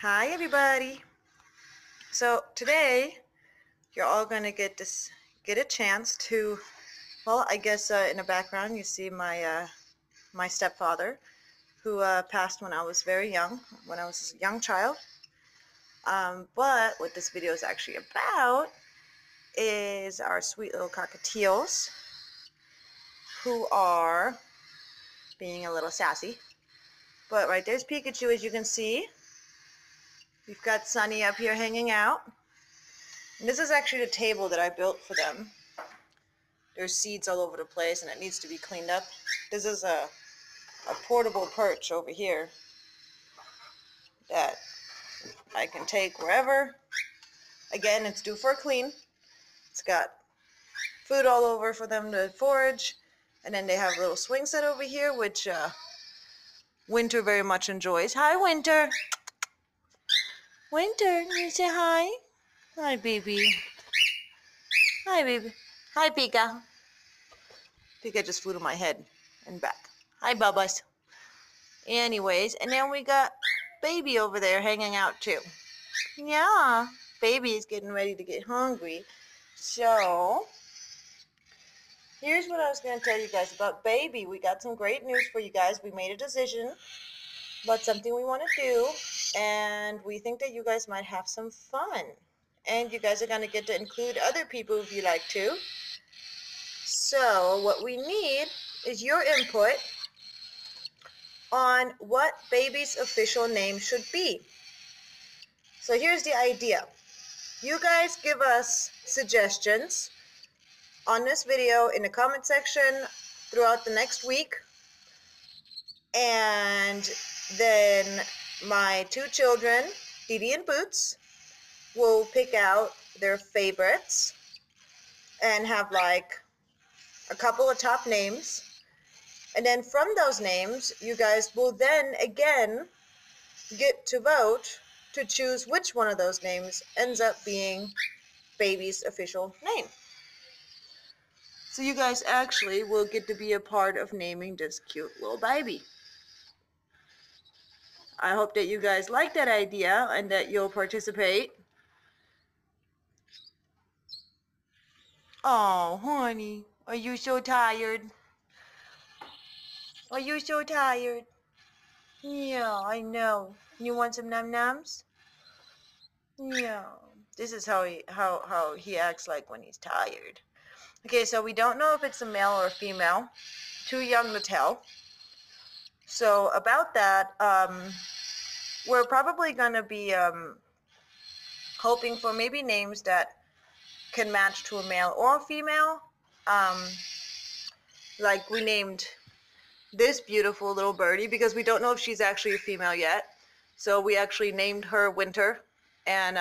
Hi everybody. So today you're all going to get a chance to, well, I guess in the background you see my stepfather who passed when I was very young, when I was a young child. But what this video is actually about is our sweet little cockatiels who are being a little sassy. But right there's Pikachu, as you can see. We've got Sunny up here hanging out. And this is actually the table that I built for them. There's seeds all over the place and it needs to be cleaned up. This is a portable perch over here that I can take wherever. Again, it's due for a clean. It's got food all over for them to forage. And then they have a little swing set over here, which Winter very much enjoys. Hi, Winter. Winter, you say hi? Hi, baby. Hi, baby. Hi, Pika. Pika just flew to my head and back. Hi, Bubbas. Anyways, and then we got Baby over there hanging out too. Yeah, Baby is getting ready to get hungry. So, here's what I was going to tell you guys about Baby. We got some great news for you guys. We made a decision about something we want to do, and we think that you guys might have some fun. And you guys are going to get to include other people if you like to. So, what we need is your input on what Baby's official name should be. So here's the idea. You guys give us suggestions on this video in the comment section throughout the next week. And then my two children, Didi and Boots, will pick out their favorites and have like a couple of top names. And then from those names, you guys will then again get to vote to choose which one of those names ends up being Baby's official name. So you guys actually will get to be a part of naming this cute little baby. I hope that you guys like that idea and that you'll participate. Oh, honey, are you so tired? Are you so tired? Yeah, I know. You want some num-nums? Yeah. This is how he acts like when he's tired. Okay, so we don't know if it's a male or a female. Too young to tell. So about that, we're probably going to be hoping for maybe names that can match to a male or a female. Like we named this beautiful little birdie because we don't know if she's actually a female yet. So we actually named her Winter, and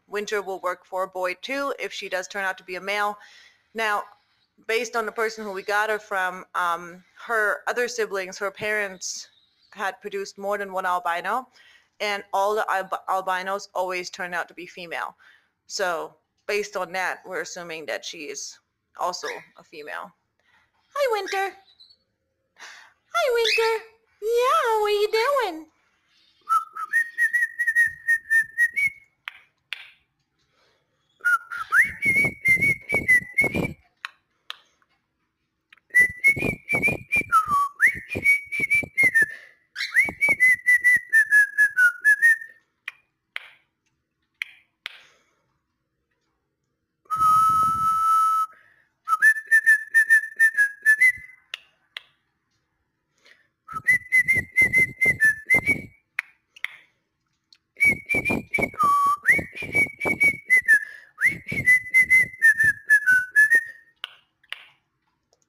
Winter will work for a boy too if she does turn out to be a male. Now, based on the person who we got her from, her other siblings, her parents had produced more than one albino, and all the albinos always turn out to be female. So based on that, we're assuming that she is also a female. Hi, Winter. Hi, Winter. Yeah, what are you doing?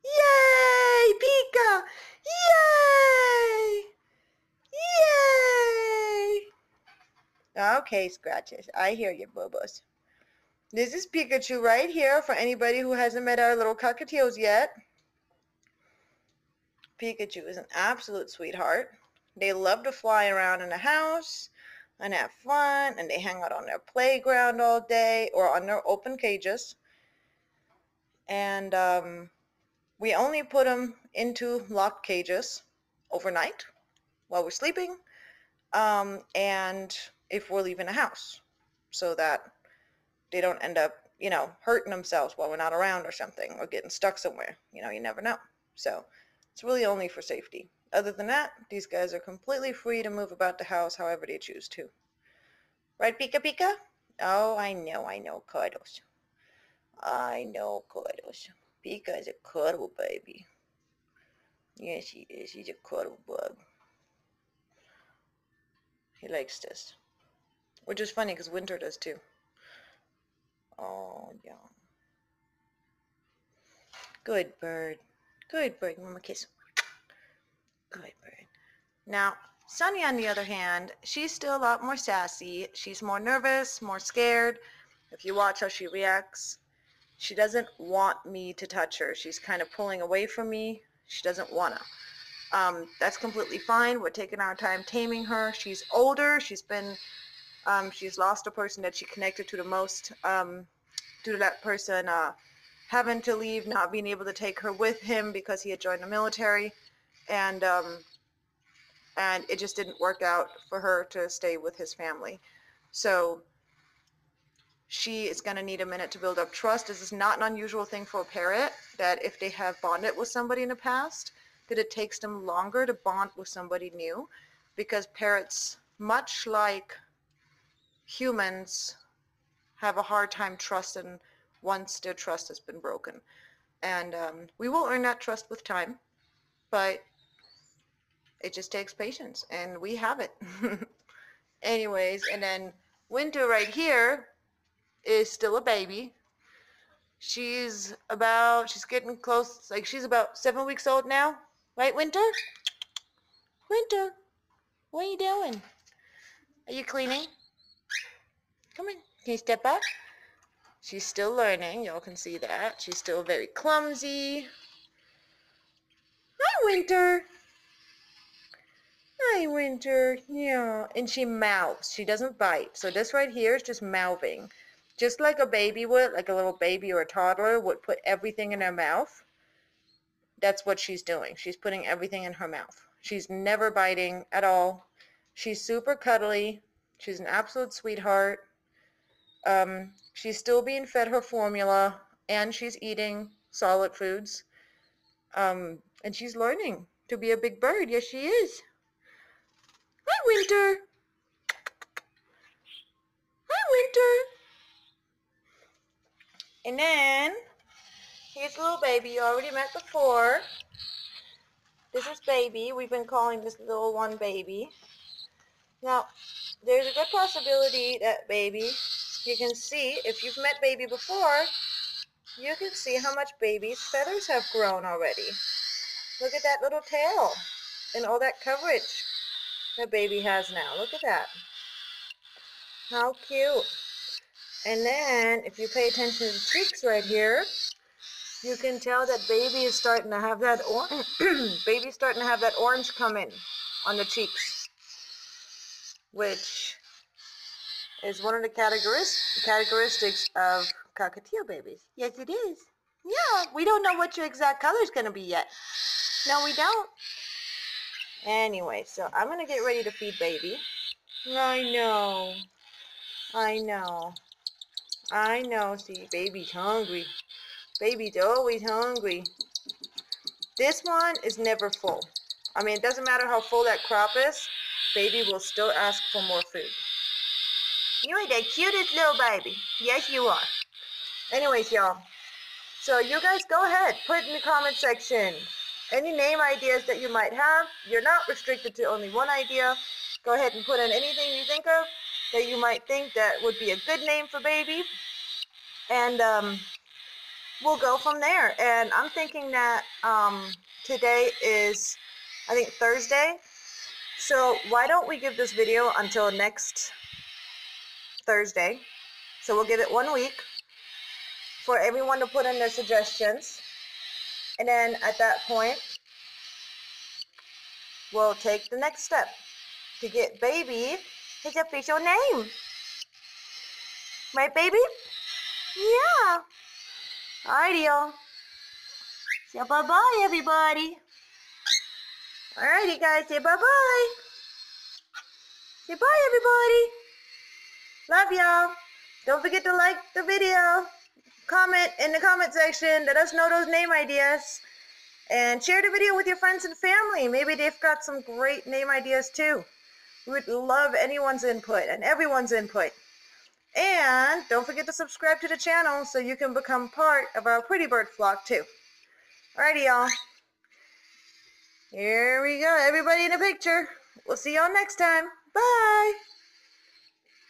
Yay, Pika! Yay! Yay! Okay, Scratches. I hear you, Bobos. This is Pikachu right here for anybody who hasn't met our little Cockatiels yet. Pikachu is an absolute sweetheart. They love to fly around in the house and have fun, and they hang out on their playground all day or on their open cages. And we only put them into locked cages overnight while we're sleeping. And if we're leaving the house, so that they don't end up, hurting themselves while we're not around or something, or getting stuck somewhere. You never know. So it's really only for safety. Other than that, these guys are completely free to move about the house however they choose to. Right, Pika Pika? Oh, I know, Cuddles. I know, Cuddles. Pika is a cuddle baby. Yes, he is. He's a cuddle bug. He likes this. Which is funny because Winter does too. Oh, yeah. Good bird. Good bird. Mama kiss. Good bird. Now, Sunny, on the other hand, she's still a lot more sassy. She's more nervous, more scared. If you watch how she reacts, she doesn't want me to touch her. She's kind of pulling away from me. She doesn't want to. That's completely fine. We're taking our time taming her. She's older. She's lost a person that she connected to the most, due to that person having to leave, not being able to take her with him because he had joined the military, and it just didn't work out for her to stay with his family. So she is going to need a minute to build up trust. This is not an unusual thing for a parrot, that if they have bonded with somebody in the past, that it takes them longer to bond with somebody new, because parrots, much like humans, have a hard time trusting once their trust has been broken. And we will earn that trust with time, but it just takes patience, and we have it. Anyways, and then Winter right here is still a baby. She's getting close, like she's about 7 weeks old now. Right, Winter? Winter, what are you doing? Are you cleaning? Come on, can you step up? She's still learning, y'all can see that. She's still very clumsy. Hi, Winter. Hi, Winter. Yeah, and she mouths. She doesn't bite. So this right here is just mouthing. Just like a baby would, like a little baby or a toddler would put everything in their mouth. That's what she's doing. She's putting everything in her mouth. She's never biting at all. She's super cuddly. She's an absolute sweetheart. She's still being fed her formula, and she's eating solid foods. And she's learning to be a big bird. Yes, she is. Hi, Winter. Hi, Winter. And then, here's a little baby you already met before. This is Baby. We've been calling this little one Baby. Now, there's a good possibility that Baby, you can see, if you've met Baby before, you can see how much Baby's feathers have grown already. Look at that little tail and all that coverage that Baby has now. Look at that. How cute. And then, if you pay attention to the cheeks right here, you can tell that Baby is starting to have that Baby's starting to have that orange come in on the cheeks, which is one of the characteristics of cockatiel babies. Yes, it is. Yeah, we don't know what your exact color is going to be yet. No, we don't. Anyway, so I'm going to get ready to feed Baby. I know. See, Baby's hungry. Baby's always hungry. This one is never full. I mean, it doesn't matter how full that crop is, Baby will still ask for more food. You are the cutest little baby. Yes, you are. Anyways, y'all. So you guys go ahead. Put in the comment section any name ideas that you might have. You're not restricted to only one idea. Go ahead and put in anything you think of that you might think that would be a good name for Baby. And we'll go from there. And I'm thinking that today is, I think, Thursday. So why don't we give this video until next Thursday? So we'll give it 1 week for everyone to put in their suggestions. And then at that point, we'll take the next step to get Baby his official name. Right, Baby? Yeah. Alrighty, y'all. So bye-bye, everybody. Alrighty, guys. Say bye-bye. Say bye, everybody. job, y'all. Don't forget to like the video. Comment in the comment section. Let us know those name ideas. And share the video with your friends and family. Maybe they've got some great name ideas too. We would love anyone's input and everyone's input. And don't forget to subscribe to the channel so you can become part of our pretty bird flock too. Alrighty, y'all. Here we go. Everybody in a picture. We'll see y'all next time. Bye.